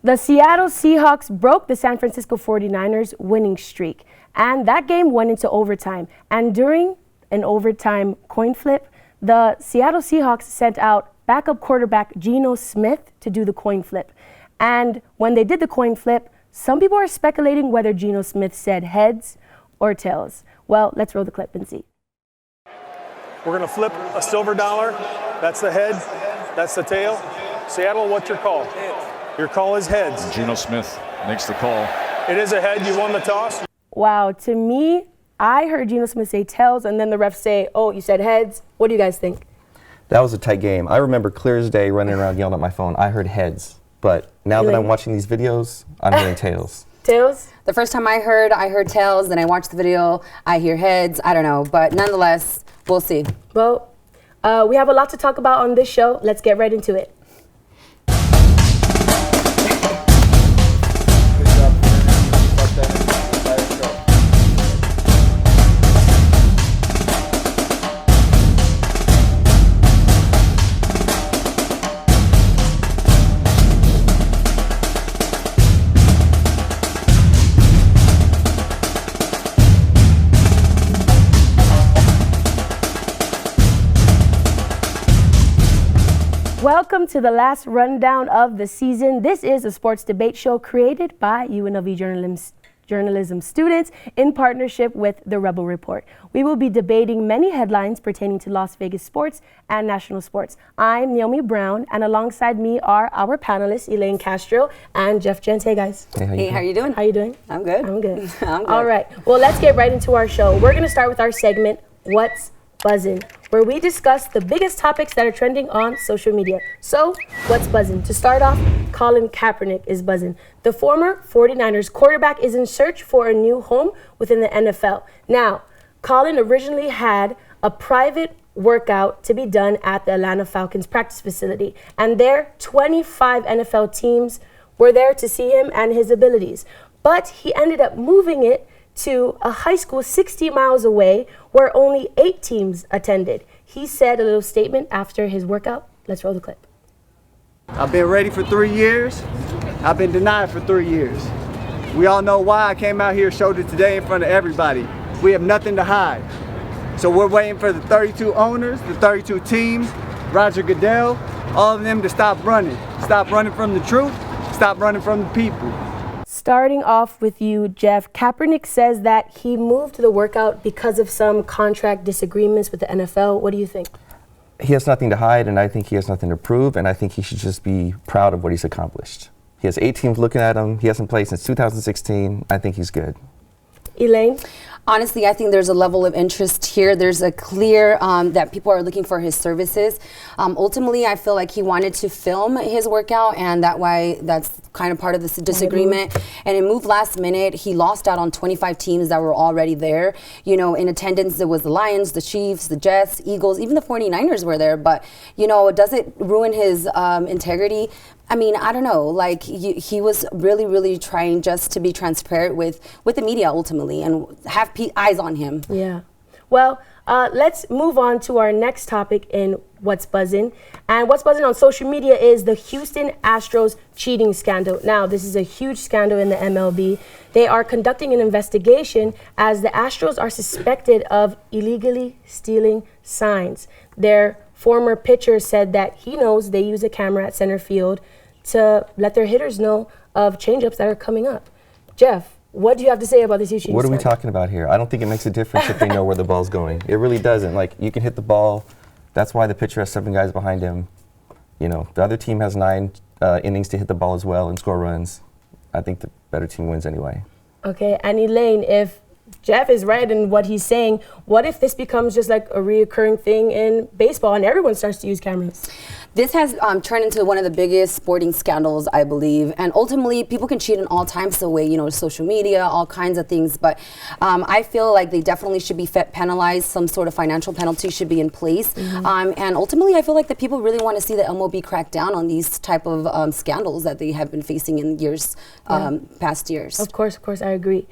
The Seattle Seahawks broke the San Francisco 49ers winning streak, and that game went into overtime. And during an overtime coin flip, the Seattle Seahawks sent out backup quarterback Geno Smith to do the coin flip. And when they did the coin flip, some people are speculating whether Geno Smith said heads or tails. Well, let's roll the clip and see. We're going to flip a silver dollar. That's the head. That's the tail. Seattle, what's your call? Your call is heads. Geno Smith makes the call. It is a head. You won the toss. Wow, to me, I heard Geno Smith say tails, and then the refs say, oh, you said heads. What do you guys think? That was a tight game. I remember clear as day running around yelling at my phone. I heard heads, but now that I'm watching these videos, I'm hearing tails. Tails? The first time I heard tails, then I watched the video, I hear heads, I don't know, but nonetheless, we'll see. Well, we have a lot to talk about on this show. Let's get right into it. Welcome to the last rundown of the season. This is a sports debate show created by UNLV journalism students in partnership with the Rebel Report. We will be debating many headlines pertaining to Las Vegas sports and national sports. I'm Naomi Brown, and alongside me are our panelists, Elaine Castro and Jeff Jens. Hey, guys. Hey, how you doing? How you doing? I'm good. I'm good. I'm good. All right. Well, let's get right into our show. We're going to start with our segment, What's Buzzin', where we discuss the biggest topics that are trending on social media. So, what's buzzing? To start off, Colin Kaepernick is buzzing. The former 49ers quarterback is in search for a new home within the NFL. Now, Colin originally had a private workout to be done at the Atlanta Falcons practice facility, and there 25 NFL teams were there to see him and his abilities. But he ended up moving it to a high school 60 miles away where only 8 teams attended. He said a little statement after his workout. Let's roll the clip. I've been ready for 3 years. I've been denied for 3 years. We all know why I came out here, showed it today in front of everybody. We have nothing to hide. So we're waiting for the 32 owners, the 32 teams, Roger Goodell, all of them to stop running. Stop running from the truth, stop running from the people. Starting off with you, Jeff, Kaepernick says that he moved the workout because of some contract disagreements with the NFL. What do you think? He has nothing to hide, and I think he has nothing to prove, and I think he should just be proud of what he's accomplished. He has 8 teams looking at him. He hasn't played since 2016. I think he's good. Elaine? Honestly, I think there's a level of interest here. There's a clear that people are looking for his services. Ultimately, I feel like he wanted to film his workout, and that's kind of part of this disagreement. And it moved last minute. He lost out on 25 teams that were already there. You know, in attendance, there was the Lions, the Chiefs, the Jets, Eagles, even the 49ers were there. But, you know, does it ruin his integrity? I mean, I don't know. Like, he was really, really trying just to be transparent with the media ultimately and have eyes on him. Yeah. Well, let's move on to our next topic in What's Buzzing. And what's buzzing on social media is the Houston Astros cheating scandal. Now, this is a huge scandal in the MLB. They are conducting an investigation as the Astros are suspected of illegally stealing signs. Their former pitcher said that he knows they use a camera at center field to let their hitters know of changeups that are coming up. Jeff, what do you have to say about this issue? What are we talking about here? I don't think it makes a difference if they know where the ball's going. It really doesn't. Like, you can hit the ball. That's why the pitcher has 7 guys behind him. You know, the other team has 9 innings to hit the ball as well and score runs. I think the better team wins anyway. Okay, and Elaine, if Jeff is right in what he's saying, what if this becomes just like a reoccurring thing in baseball and everyone starts to use cameras? This has turned into one of the biggest sporting scandals, I believe. And ultimately, people can cheat in all types of ways, you know, social media, all kinds of things. But I feel like they definitely should be penalized. Some sort of financial penalty should be in place. Mm-hmm. And ultimately, I feel like the people really want to see the MLB crack down on these type of scandals that they have been facing in years, past years. Of course, I agree.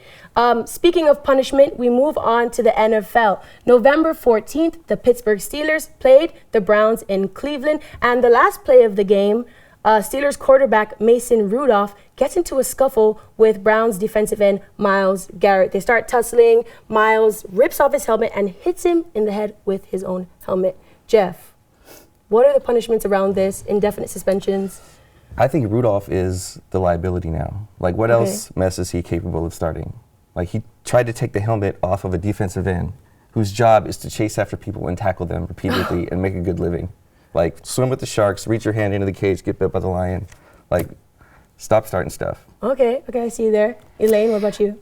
Speaking of punishment, we move on to the NFL. November 14th, the Pittsburgh Steelers played the Browns in Cleveland. And the last play of the game, Steelers quarterback Mason Rudolph gets into a scuffle with Browns defensive end Myles Garrett. They start tussling. Myles rips off his helmet and hits him in the head with his own helmet. Jeff, what are the punishments around this? Indefinite suspensions? I think Rudolph is the liability now. Like, what else mess is he capable of starting? Like, he tried to take the helmet off of a defensive end whose job is to chase after people and tackle them repeatedly and make a good living. Like, swim with the sharks, reach your hand into the cage, get bit by the lion. Like, stop starting stuff. Okay, I see you there. Elaine, what about you?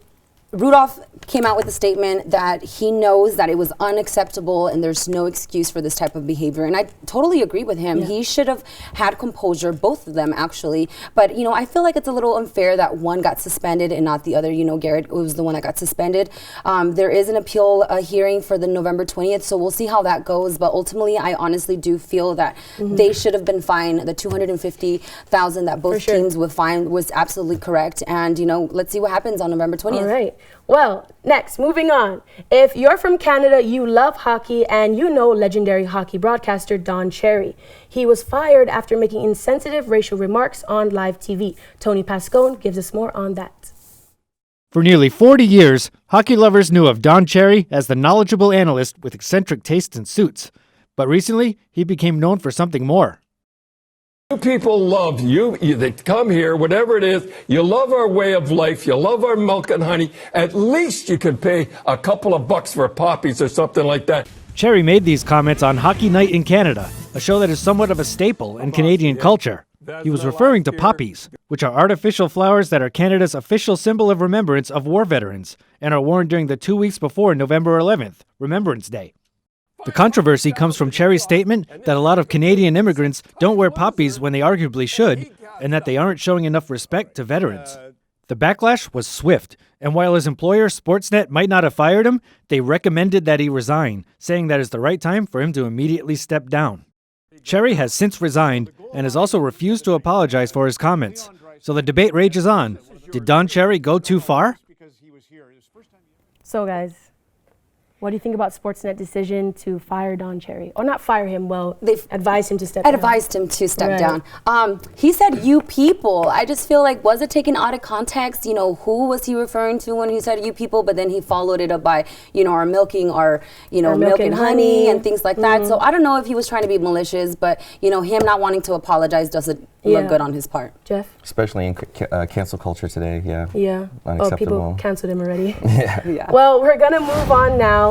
Rudolph came out with a statement that he knows that it was unacceptable and there's no excuse for this type of behavior. And I totally agree with him. Yeah. He should have had composure, both of them actually. But, you know, I feel like it's a little unfair that one got suspended and not the other. You know, Garrett was the one that got suspended. There is an appeal hearing for the November 20th, so we'll see how that goes. But ultimately, I honestly do feel that they should have been fined. The $250,000 that both teams would fine was absolutely correct. And, you know, let's see what happens on November 20th. All right. Well, next, moving on. If you're from Canada, you love hockey, and you know legendary hockey broadcaster Don Cherry. He was fired after making insensitive racial remarks on live TV. Tony Pascone gives us more on that. For nearly 40 years, hockey lovers knew of Don Cherry as the knowledgeable analyst with eccentric tastes in suits. But recently, he became known for something more. You people love you. They come here, whatever it is. You love our way of life. You love our milk and honey. At least you can pay a couple of bucks for poppies or something like that. Cherry made these comments on Hockey Night in Canada, a show that is somewhat of a staple in Canadian culture. He was referring to poppies, which are artificial flowers that are Canada's official symbol of remembrance of war veterans and are worn during the 2 weeks before November 11th, Remembrance Day. The controversy comes from Cherry's statement that a lot of Canadian immigrants don't wear poppies when they arguably should, and that they aren't showing enough respect to veterans. The backlash was swift, and while his employer, Sportsnet, might not have fired him, they recommended that he resign, saying that is the right time for him to immediately step down. Cherry has since resigned and has also refused to apologize for his comments. So the debate rages on. Did Don Cherry go too far? So, guys, what do you think about Sportsnet's decision to fire Don Cherry? Or not fire him, well, they've advised him to step down. Advised him to step down. He said, you people. I just feel like, was it taken out of context? You know, who was he referring to when he said you people? But then he followed it up by, you know, our milking, our, you know, milk and honey and things like that. So I don't know if he was trying to be malicious, but, you know, him not wanting to apologize doesn't look good on his part. Jeff? Especially in cancel culture today, Yeah. Unacceptable. Oh, people canceled him already. Yeah. Well, we're going to move on now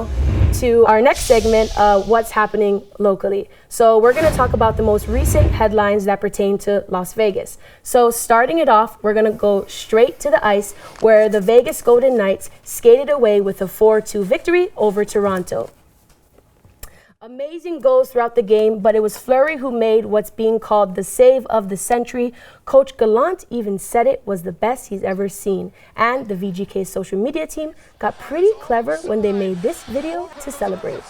to our next segment, what's happening locally. So we're going to talk about the most recent headlines that pertain to Las Vegas. So starting it off, we're going to go straight to the ice, where the Vegas Golden Knights skated away with a 4-2 victory over Toronto. Amazing goals throughout the game, but it was Fleury who made what's being called the save of the century. Coach Gallant even said it was the best he's ever seen. And the VGK social media team got pretty clever when they made this video to celebrate.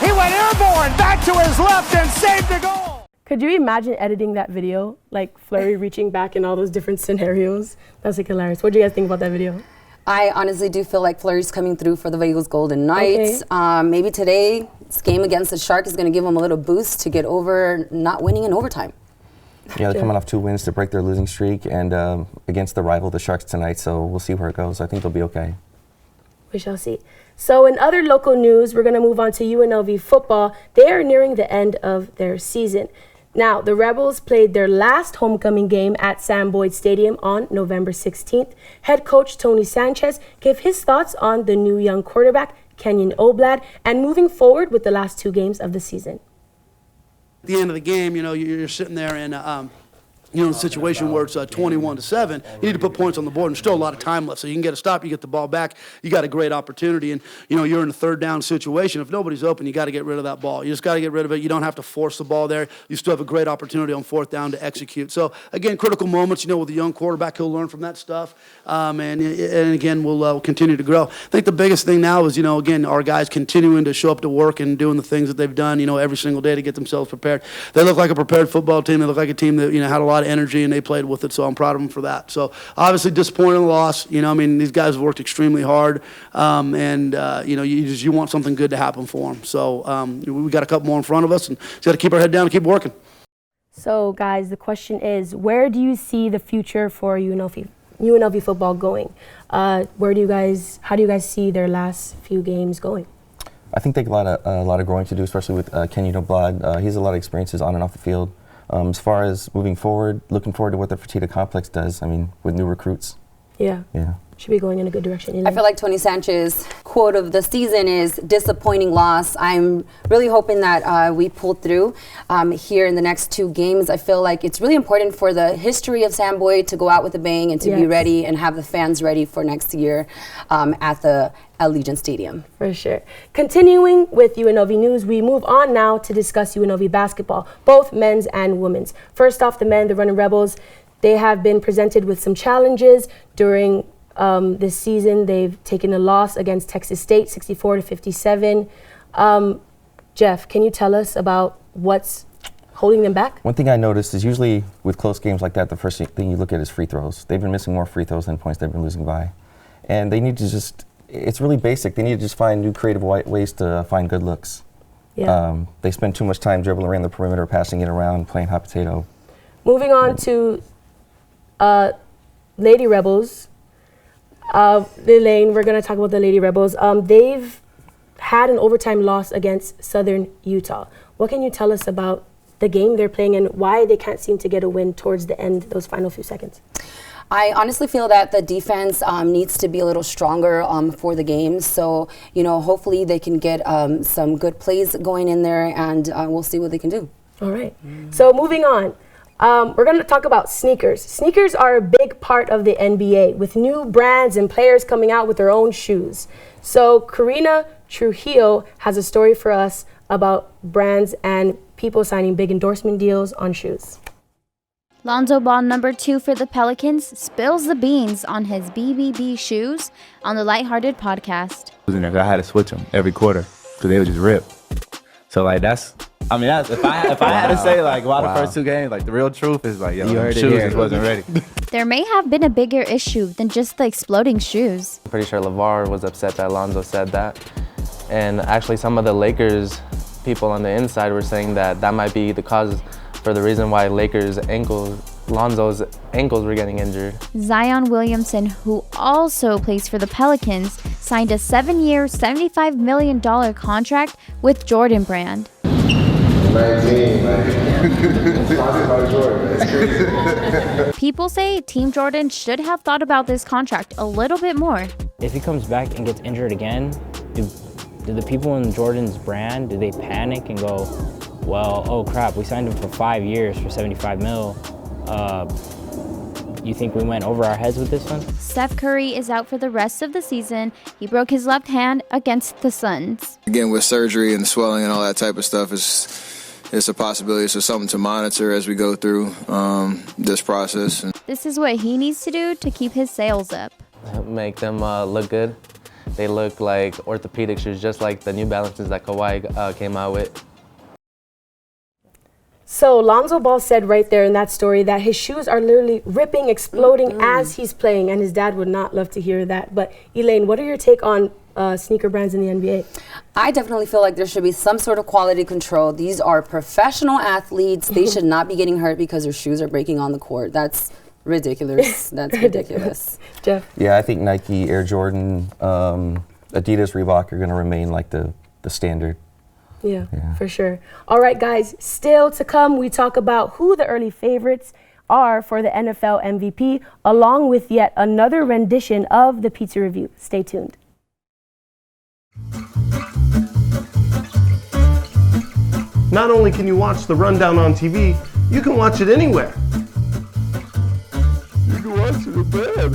He went airborne, back to his left, and saved the goal. Could you imagine editing that video, like Fleury reaching back in all those different scenarios? That's like hilarious. What do you guys think about that video? I honestly do feel like Fleury's coming through for the Vegas Golden Knights. Maybe today's game against the Sharks is going to give them a little boost to get over not winning in overtime. Yeah, they're coming off 2 wins to break their losing streak, and against the rival, the Sharks, tonight. So we'll see where it goes. I think they'll be okay. We shall see. So in other local news, we're going to move on to UNLV football. They are nearing the end of their season. Now, the Rebels played their last homecoming game at Sam Boyd Stadium on November 16th. Head coach Tony Sanchez gave his thoughts on the new young quarterback, Kenyon Oblad, and moving forward with the last 2 games of the season. At the end of the game, you know, you're sitting there and in a situation where it's 21-7, you need to put points on the board, and still a lot of time left. So you can get a stop, you get the ball back, you got a great opportunity, and you're in a third down situation. If nobody's open, you got to get rid of that ball. You just got to get rid of it. You don't have to force the ball there. You still have a great opportunity on fourth down to execute. So again, critical moments. With a young quarterback, he'll learn from that stuff, and again, we'll continue to grow. I think the biggest thing now is again, our guys continuing to show up to work and doing the things that they've done every single day to get themselves prepared. They look like a prepared football team. They look like a team that had a lot of energy, and they played with it, so I'm proud of them for that. So obviously disappointed in the loss. These guys have worked extremely hard, and you want something good to happen for them. So we got a couple more in front of us, and just got to keep our head down and keep working. So guys, the question is, where do you see the future for UNLV football going? How do you guys see their last few games going? I think they got a lot of growing to do, especially with Ken Blood. He has a lot of experiences on and off the field. As far as moving forward, looking forward to what the Fertitta Complex does, with new recruits. Yeah. Should be going in a good direction. I feel like Tony Sanchez's quote of the season is disappointing loss. I'm really hoping that we pull through here in the next 2 games. I feel like it's really important for the history of Samboy to go out with a bang and to be ready and have the fans ready for next year at the Allegiant Stadium. For sure. Continuing with UNLV news, we move on now to discuss UNLV basketball, both men's and women's. First off, the men, the Running Rebels, they have been presented with some challenges during this season. They've taken a loss against Texas State, 64-57. Jeff, can you tell us about what's holding them back? One thing I noticed is usually with close games like that, the first thing you look at is free throws. They've been missing more free throws than points they've been losing by. And they need to it's really basic. They need to just find new creative ways to find good looks. Yeah. They spend too much time dribbling around the perimeter, passing it around, playing hot potato. Moving on to Lady Rebels. Elaine, we're going to talk about the Lady Rebels. They've had an overtime loss against Southern Utah. What can you tell us about the game they're playing and why they can't seem to get a win towards the end, those final few seconds? I honestly feel that the defense needs to be a little stronger for the game. So, hopefully they can get some good plays going in there, and we'll see what they can do. All right. So moving on. We're going to talk about sneakers. Sneakers are a big part of the NBA, with new brands and players coming out with their own shoes. So Karina Trujillo has a story for us about brands and people signing big endorsement deals on shoes. Lonzo Ball, number 2 for the Pelicans, spills the beans on his BBB shoes on the Lighthearted podcast. I had to switch them every quarter because they would just rip. So that's if I had to say the first 2 games, the real truth is the shoes just wasn't ready. There may have been a bigger issue than just the exploding shoes. I'm pretty sure LeVar was upset that Lonzo said that. And actually some of the Lakers people on the inside were saying that might be the cause for the reason why Lonzo's ankles were getting injured. Zion Williamson, who also plays for the Pelicans, signed a 7-year, $75 million contract with Jordan Brand. 19, sponsored by Jordan. That's crazy. People say Team Jordan should have thought about this contract a little bit more. If he comes back and gets injured again, do the people in Jordan's brand, do they panic and go, well, oh crap, we signed him for 5 years for 75 mil. You think we went over our heads with this one? Steph Curry is out for the rest of the season. He broke his left hand against the Suns. Again, with surgery and swelling and all that type of stuff, it's a possibility. So something to monitor as we go through this process. This is what he needs to do to keep his sales up. Make them look good. They look like orthopedic shoes, just like the New Balances that Kawhi came out with. So Lonzo Ball said right there in that story that his shoes are literally ripping, exploding as he's playing, and his dad would not love to hear that. But Elaine, what are your take on sneaker brands in the NBA? I definitely feel like there should be some sort of quality control. These are professional athletes. They should not be getting hurt because their shoes are breaking on the court. That's ridiculous. That's ridiculous. Jeff? Yeah, I think Nike, Air Jordan, Adidas, Reebok are going to remain the standard. Yeah, for sure. All right, guys, still to come, we talk about who the early favorites are for the NFL MVP, along with yet another rendition of the Pizza Review. Stay tuned. Not only can you watch the rundown on TV, you can watch it anywhere. the bed.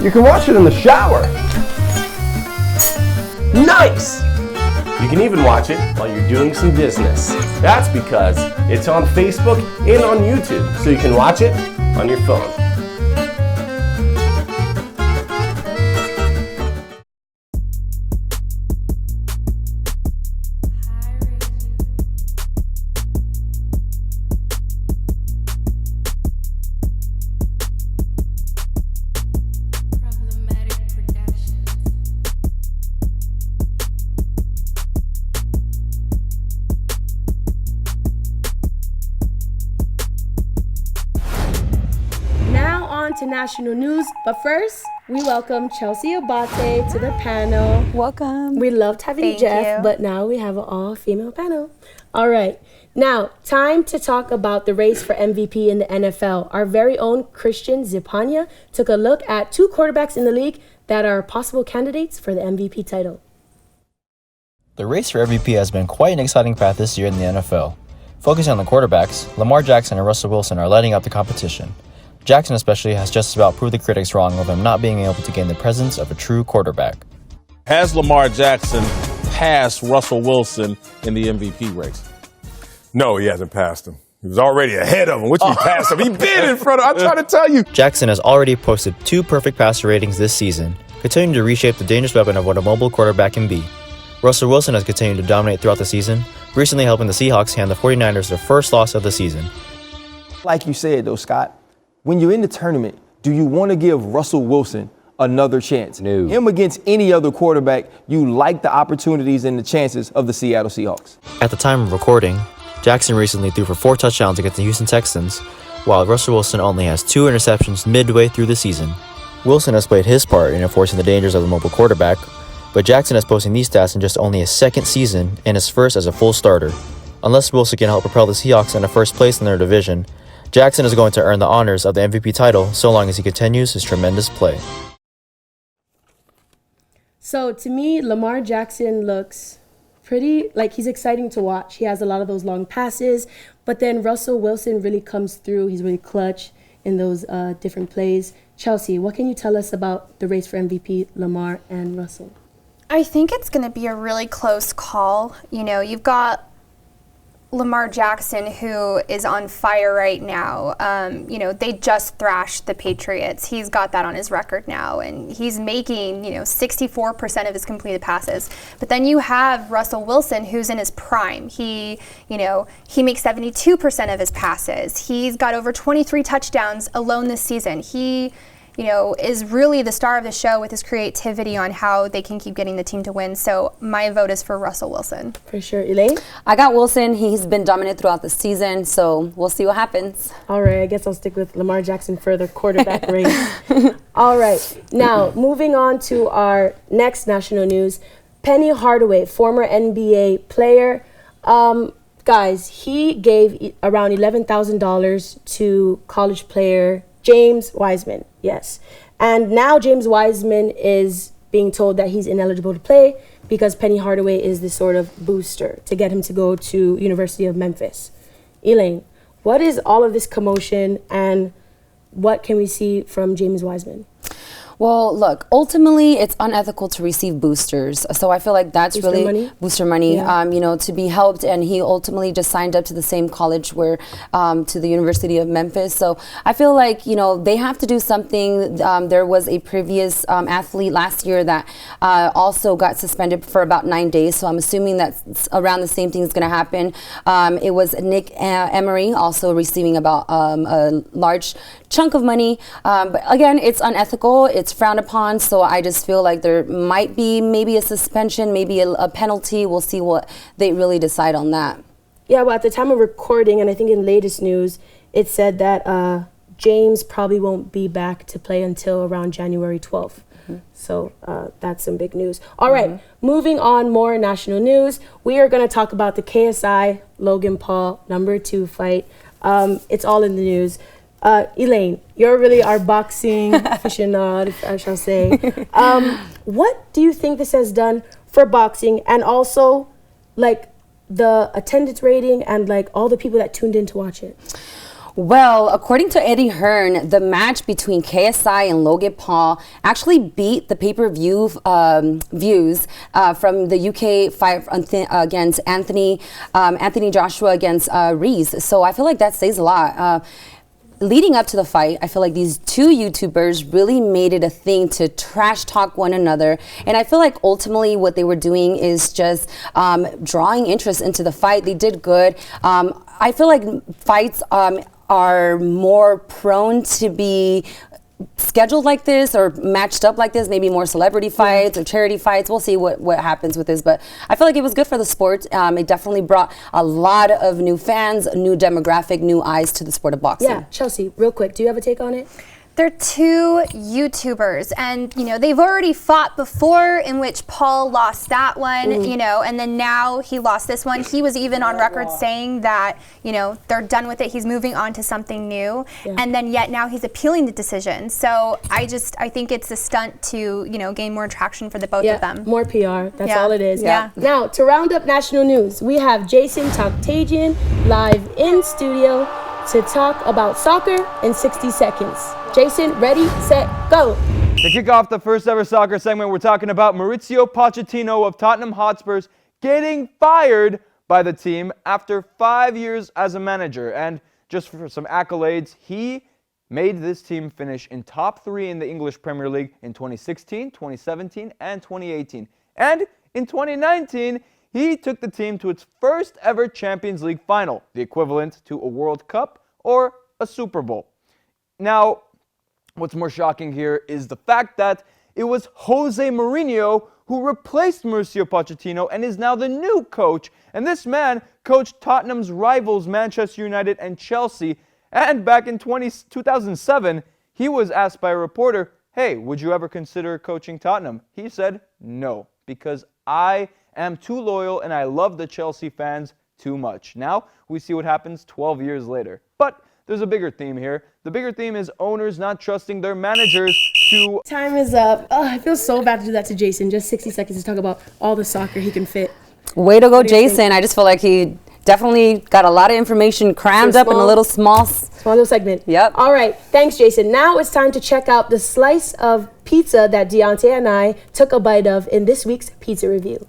You can watch it in the shower. Nice! You can even watch it while you're doing some business. That's because it's on Facebook and on YouTube, so you can watch it on your phone. To national news, but first we welcome Chelsea Abate to the panel. Welcome. We loved having Thank Jeff, you. but now we have an all-female panel. All right, now time to talk about the race for MVP in the NFL. Our very own Christian Zipanya took a look at two quarterbacks in the league that are possible candidates for the MVP title. The race for MVP has been quite an exciting path this year in the NFL. Focusing on the quarterbacks, Lamar Jackson and Russell Wilson are lighting up the competition. Jackson especially has just about proved the critics wrong of him not being able to gain the presence of a true quarterback. Has Lamar Jackson passed Russell Wilson in the MVP race? No, he hasn't passed him. He was already ahead of him. Which he passed him. He been in front of him. I'm trying to tell you. Jackson has already posted 2 perfect passer ratings this season, continuing to reshape the dangerous weapon of what a mobile quarterback can be. Russell Wilson has continued to dominate throughout the season, recently helping the Seahawks hand the 49ers their first loss of the season. Like you said, though, Scott, when you're in the tournament, do you want to give Russell Wilson another chance? No. Him against any other quarterback, you like the opportunities and the chances of the Seattle Seahawks. At the time of recording, Jackson recently threw for 4 touchdowns against the Houston Texans, while Russell Wilson only has 2 interceptions midway through the season. Wilson has played his part in enforcing the dangers of the mobile quarterback, but Jackson is posting these stats in just only his second season and his first as a full starter. Unless Wilson can help propel the Seahawks into first place in their division, Jackson is going to earn the honors of the MVP title so long as he continues his tremendous play. So to me, Lamar Jackson looks pretty, like he's exciting to watch. He has a lot of those long passes, but then Russell Wilson really comes through. He's really clutch in those different plays. Chelsea, what can you tell us about the race for MVP, Lamar and Russell? I think it's going to be a really close call. You know, you've got Lamar Jackson, who is on fire right now. You know, they just thrashed the Patriots. He's got that on his record now, and he's making, 64% of his completed passes. But then you have Russell Wilson, who's in his prime. He makes 72% of his passes. He's got over 23 touchdowns alone this season. He is really the star of the show with his creativity on how they can keep getting the team to win. So my vote is for Russell Wilson. For sure. Elaine? I got Wilson. He's been dominant throughout the season, so we'll see what happens. All right, I guess I'll stick with Lamar Jackson for the quarterback race. All right, now moving on to our next national news. Penny Hardaway, former NBA player. Guys, he gave around $11,000 to college player James Wiseman, yes. And now James Wiseman is being told that he's ineligible to play because Penny Hardaway is the sort of booster to get him to go to University of Memphis. Elaine, what is all of this commotion and what can we see from James Wiseman? Well, look, ultimately, it's unethical to receive boosters. So I feel like that's Booster really money? booster money, Yeah. to be helped. And he ultimately just signed up to the same college to the University of Memphis. So I feel like, they have to do something. There was a previous athlete last year that also got suspended for about 9 days. So I'm assuming that around the same thing is going to happen. It was Nick Emery also receiving about a large chunk of money. But again, it's unethical. It's frowned upon. So I just feel like there might be maybe a suspension, maybe a penalty. We'll see what they really decide on that. Yeah, well, at the time of recording, and I think in latest news, it said that James probably won't be back to play until around January 12th. So that's some big news. All right, moving on, more national news. We are going to talk about the KSI Logan Paul #2 fight. It's all in the news. Elaine, you're really our boxing aficionado, I shall say. What do you think this has done for boxing and also like the attendance rating and like all the people that tuned in to watch it? Well, according to Eddie Hearn, the match between KSI and Logan Paul actually beat the pay-per-view views from the UK fight against Anthony Joshua against Reese. So I feel like that says a lot. Leading up to the fight, I feel like these two YouTubers really made it a thing to trash talk one another. And I feel like ultimately what they were doing is just drawing interest into the fight. They did good. I feel like fights are more prone to be scheduled like this or matched up like this, maybe more celebrity fights or charity fights. We'll see what happens with this, but I feel like it was good for the sport. It definitely brought a lot of new fans, new demographic, new eyes to the sport of boxing. Yeah, Chelsea, real quick, do you have a take on it? They're two YouTubers, and they've already fought before, in which Paul lost that one, and then now he lost this one. He was even on record saying that they're done with it. He's moving on to something new, and then yet now he's appealing the decision. So I think it's a stunt to gain more traction for the both of them. More PR. That's all it is. Yeah. Now to round up national news, we have Jason Toktagian live in studio to talk about soccer in 60 seconds. Jason, ready, set, go. To kick off the first ever soccer segment, we're talking about Mauricio Pochettino of Tottenham Hotspurs getting fired by the team after 5 years as a manager. And just for some accolades, he made this team finish in top 3 in the English Premier League in 2016, 2017, and 2018. And in 2019, he took the team to its first ever Champions League final, the equivalent to a World Cup or a Super Bowl. Now, what's more shocking here is the fact that it was Jose Mourinho who replaced Mauricio Pochettino and is now the new coach. And this man coached Tottenham's rivals Manchester United and Chelsea. And back in 2007, he was asked by a reporter, hey, would you ever consider coaching Tottenham? He said, no, because I am too loyal and I love the Chelsea fans too much. Now we see what happens 12 years later. But there's a bigger theme here. The bigger theme is owners not trusting their managers to... Time is up. Oh, I feel so bad to do that to Jason. Just 60 seconds to talk about all the soccer he can fit. Way to go, Jason. I just feel like he definitely got a lot of information crammed up in a little small little segment. Yep. All right. Thanks, Jason. Now it's time to check out the slice of pizza that Deontay and I took a bite of in this week's Pizza Review.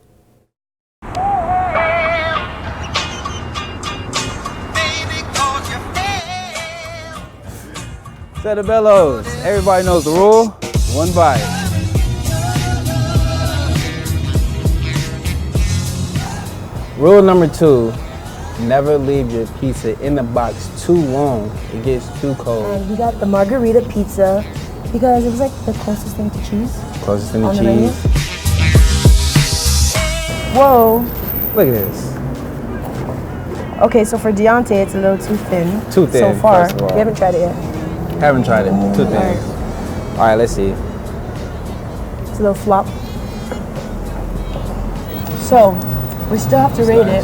Set of bellows. Everybody knows the rule. One bite. Rule number 2, never leave your pizza in the box too long. It gets too cold. And we got the margarita pizza because it was like the closest thing to cheese. Closest thing to cheese. Whoa. Look at this. Okay, so for Deontay, it's a little too thin. Too thin, so far. first of all. We haven't tried it yet. Haven't tried it. Too thin. All right, let's see. It's a little flop. So, we still have to rate it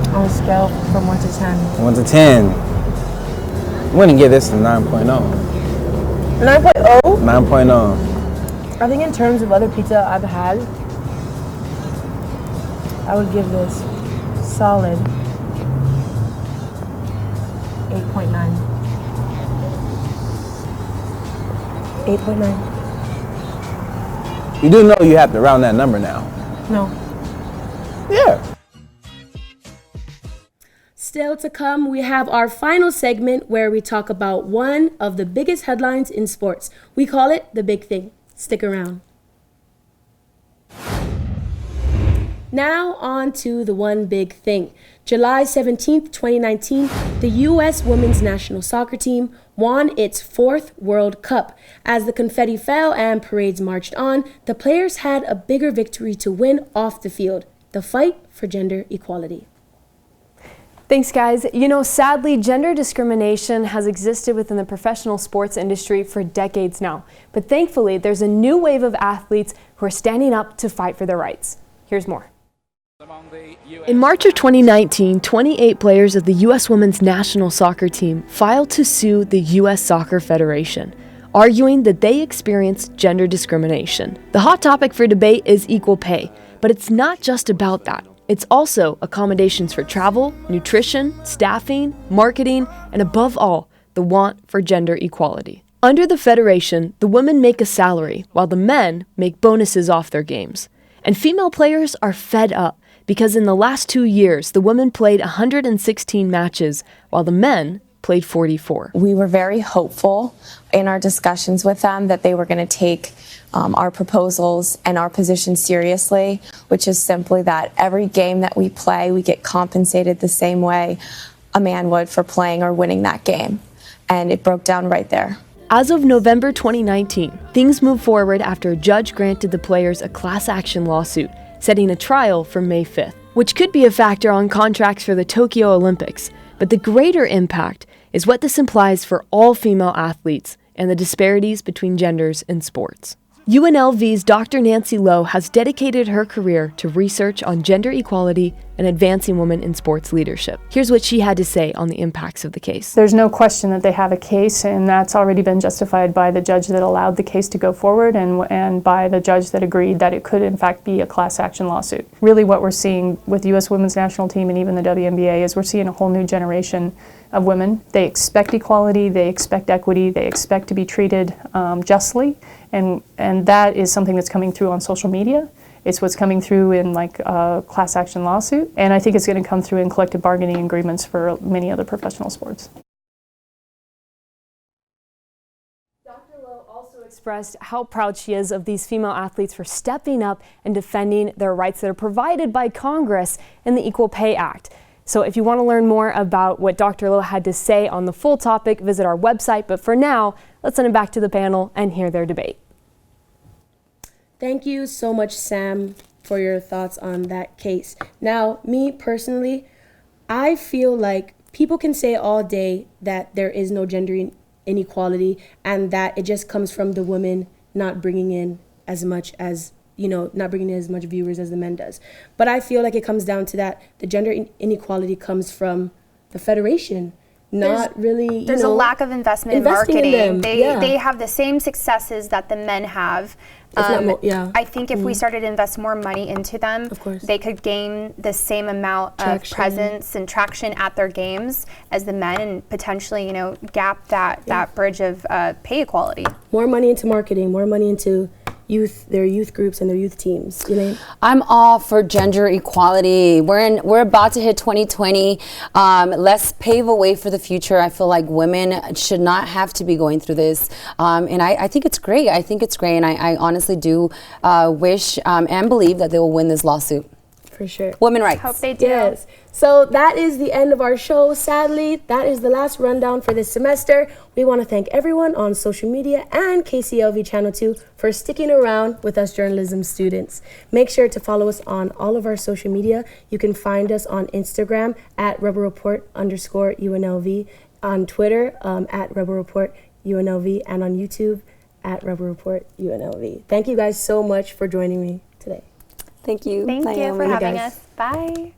on a scale from 1 to 10. 1 to 10. I'm going to give this a 9.0. 9.0? 9.0. I think in terms of other pizza I've had, I would give this solid 8.9. 8.9. You do know you have to round that number now. No. Yeah. Still to come, we have our final segment where we talk about one of the biggest headlines in sports. We call it The Big Thing. Stick around. Now on to the one big thing. July 17th, 2019, the U.S. women's national soccer team won its 4th World Cup. As the confetti fell and parades marched on, the players had a bigger victory to win off the field: the fight for gender equality. Thanks, guys. Sadly, gender discrimination has existed within the professional sports industry for decades now. But thankfully, there's a new wave of athletes who are standing up to fight for their rights. Here's more. In March of 2019, 28 players of the U.S. women's national soccer team filed to sue the U.S. Soccer Federation, arguing that they experienced gender discrimination. The hot topic for debate is equal pay, but it's not just about that. It's also accommodations for travel, nutrition, staffing, marketing, and above all, the want for gender equality. Under the Federation, the women make a salary, while the men make bonuses off their games. And female players are fed up, because in the last 2 years, the women played 116 matches, while the men played 44. We were very hopeful in our discussions with them that they were going to take our proposals and our position seriously, which is simply that every game that we play, we get compensated the same way a man would for playing or winning that game. And it broke down right there. As of November 2019, things moved forward after a judge granted the players a class action lawsuit, setting a trial for May 5th, which could be a factor on contracts for the Tokyo Olympics. But the greater impact is what this implies for all female athletes and the disparities between genders in sports. UNLV's Dr. Nancy Lowe has dedicated her career to research on gender equality and advancing women in sports leadership. Here's what she had to say on the impacts of the case. There's no question that they have a case, and that's already been justified by the judge that allowed the case to go forward and by the judge that agreed that it could in fact be a class action lawsuit. Really what we're seeing with the U.S. women's national team and even the WNBA is we're seeing a whole new generation of women. They expect equality, they expect equity, they expect to be treated justly, and that is something that's coming through on social media. It's what's coming through in like a class action lawsuit, and I think it's going to come through in collective bargaining agreements for many other professional sports. Dr. Lowe also expressed how proud she is of these female athletes for stepping up and defending their rights that are provided by Congress in the Equal Pay Act. So if you want to learn more about what Dr. Lowe had to say on the full topic, visit our website. But for now, let's send it back to the panel and hear their debate. Thank you so much, Sam, for your thoughts on that case. Now, me personally, I feel like people can say all day that there is no gender inequality and that it just comes from the women not bringing in as much as, not bringing in as much viewers as the men does. But I feel like it comes down to that the gender inequality comes from the federation. There's a lack of investment in marketing. They have the same successes that the men have. I think if we started to invest more money into them, they could gain the same amount of presence and traction at their games as the men, and potentially, gap that bridge of pay equality. More money into marketing, more money into their youth groups and their youth teams. I'm all for gender equality. We're about to hit 2020. Let's pave a way for the future. I feel like women should not have to be going through this. And I think it's great. And I honestly do wish and believe that they will win this lawsuit. For sure. Women rights. Hope they do. Yes. So that is the end of our show. Sadly, that is the last rundown for this semester. We want to thank everyone on social media and KCLV Channel 2 for sticking around with us journalism students. Make sure to follow us on all of our social media. You can find us on Instagram at @RebelReport_UNLV, on Twitter at @RebelReportUNLV, and on YouTube at @RebelReportUNLV. Thank you guys so much for joining me today. Thank you. Thank you for having us. Bye.